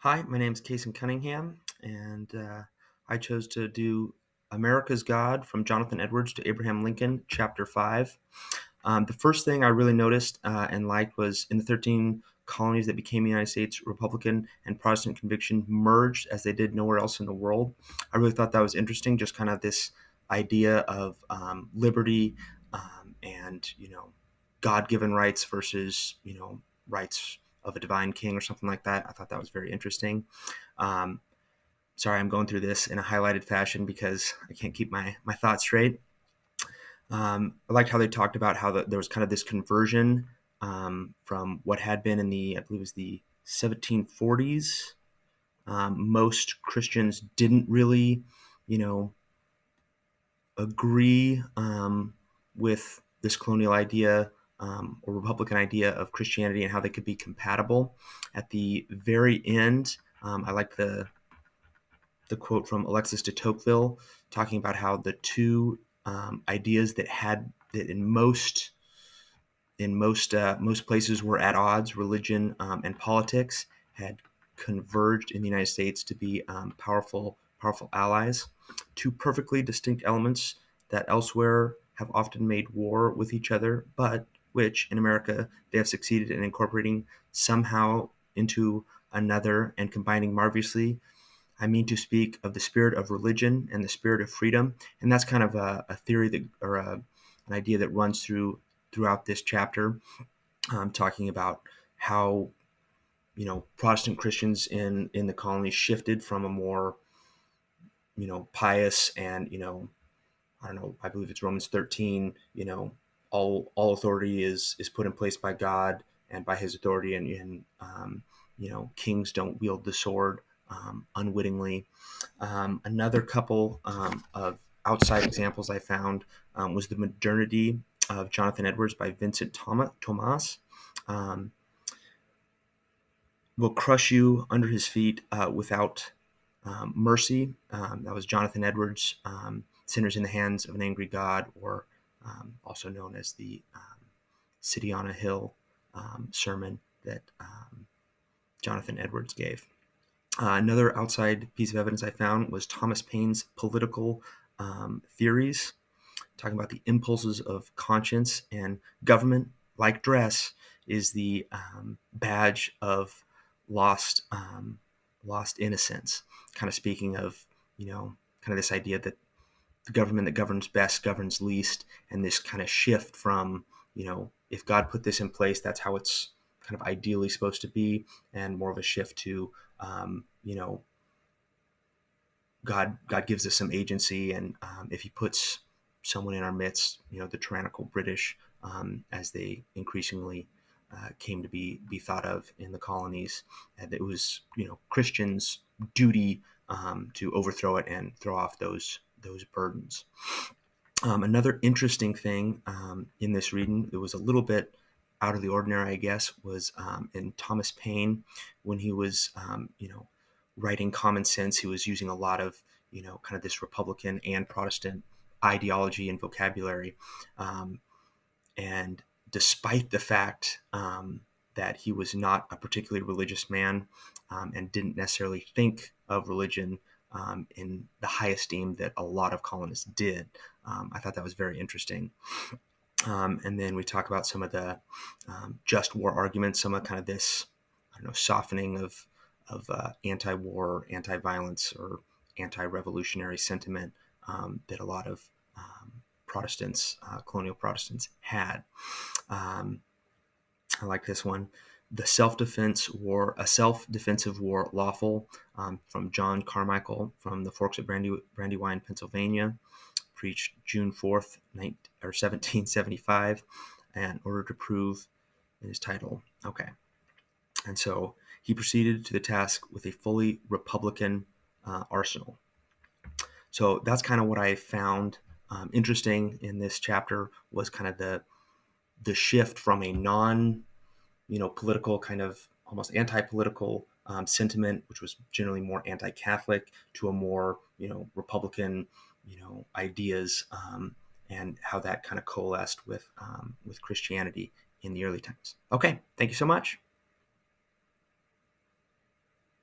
Hi, my name is Cason Cunningham, and I chose to do America's God from Jonathan Edwards to Abraham Lincoln, Chapter 5. The first thing I really noticed and liked was in the 13 colonies that became the United States, Republican and Protestant conviction merged as they did nowhere else in the world. I really thought that was interesting, just kind of this idea of liberty and, God-given rights versus, rights of a divine king or something like that. I thought that was very interesting. Um, Sorry, I'm going through this in a highlighted fashion because I can't keep my thoughts straight. I liked how they talked about how there was kind of this conversion from what had been in I believe it was the 1740s. Most Christians didn't really, you know, agree with this colonial idea or Republican idea of Christianity and how they could be compatible. At the very end, I like the quote from Alexis de Tocqueville talking about how the two ideas that in most places were at odds, religion and politics, had converged in the United States to be powerful allies. Two perfectly distinct elements that elsewhere have often made war with each other, but which in America they have succeeded in incorporating somehow into another and combining marvelously. I mean to speak of the spirit of religion and the spirit of freedom, and that's kind of a theory an idea that runs throughout this chapter, talking about how Protestant Christians in the colonies shifted from a more pious and I don't know, I believe it's Romans 13, all authority is put in place by God and by his authority, and kings don't wield the sword unwittingly. Another couple of outside examples I found was The Modernity of Jonathan Edwards by Vincent Thomas. Um, will crush you under his feet without mercy. That was Jonathan Edwards, Sinners in the Hands of an Angry God, or also known as the City on a Hill sermon that Jonathan Edwards gave. Another outside piece of evidence I found was Thomas Paine's political theories, talking about the impulses of conscience and government, like dress, is the badge of lost lost innocence. Kind of speaking of kind of this idea that the government that governs best governs least, and this kind of shift from if God put this in place, that's how it's kind of ideally supposed to be, and more of a shift to God gives us some agency, and if He puts someone in our midst, the tyrannical British, as they increasingly came to be thought of in the colonies, and it was Christians' duty to overthrow it and throw off those burdens. Another interesting thing in this reading that was a little bit out of the ordinary, I guess, was in Thomas Paine when he was, writing Common Sense. He was using a lot of, kind of this Republican and Protestant ideology and vocabulary. And despite the fact that he was not a particularly religious man and didn't necessarily think of religion in the high esteem that a lot of colonists did, I thought that was very interesting. And then we talk about some of the just war arguments, some of kind of this, I don't know, softening of anti-war, anti-violence, or anti-revolutionary sentiment that a lot of Protestants, colonial Protestants, had. Um, I like this one. The self-defensive war lawful, from John Carmichael from the Forks at Brandywine, Pennsylvania, preached June 4th, 1775, in order to prove his title. Okay. And so he proceeded to the task with a fully Republican arsenal. So that's kind of what I found interesting in this chapter, was kind of the shift from a non political, kind of almost anti-political sentiment, which was generally more anti-Catholic, to a more Republican ideas, and how that kind of coalesced with Christianity in the early times. Okay, thank you so much.